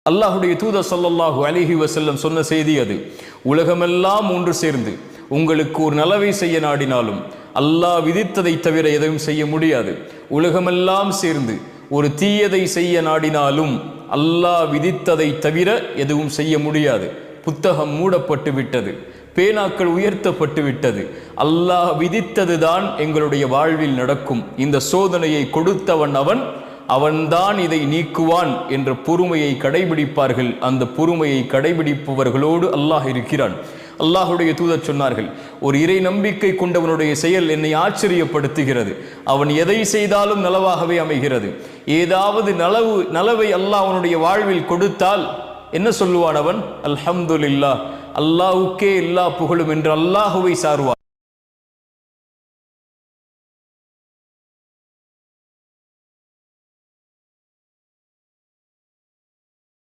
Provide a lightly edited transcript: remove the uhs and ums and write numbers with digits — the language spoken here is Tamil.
அல்லாஹுடைய தூதர் ஸல்லல்லாஹு அலைஹி வஸல்லம் சொன்ன செய்தி அது. உலகமெல்லாம் ஒன்று சேர்ந்து உங்களுக்கு ஒரு நலவை செய்ய நாடினாலும் அல்லாஹ் விதித்ததை தவிர எதையும் செய்ய முடியாது. உலகமெல்லாம் சேர்ந்து ஒரு தீயதை செய்ய நாடினாலும் அல்லாஹ் விதித்ததை தவிர எதுவும் செய்ய முடியாது. புத்தகம் மூடப்பட்டு விட்டது, பேனாக்கள் உயர்த்தப்பட்டு விட்டது. அல்லாஹ் விதித்ததுதான் எங்களுடைய வாழ்வில் நடக்கும். இந்த சோதனையை கொடுத்தவன் அவன்தான் இதை நீக்குவான் என்ற பொறுமையை கடைபிடிப்பார்கள். அந்த பொறுமையை கடைபிடிப்பவர்களோடு அல்லாஹ் இருக்கிறான். அல்லாஹுடைய தூதர் சொன்னார்கள், ஒரு இறை நம்பிக்கை கொண்டவனுடைய செயல் என்னை ஆச்சரியப்படுத்துகிறது. அவன் எதை செய்தாலும் நலவாகவே அமைகிறது. ஏதாவது நலவை அல்லாஹ் அவனுடைய வாழ்வில் கொடுத்தால் என்ன சொல்லுவான் அவன்? அல்ஹம்துலில்லாஹ், அல்லாஹ்வுக்கே எல்லா புகழும் என்று அல்லாஹுவை சாருவான்.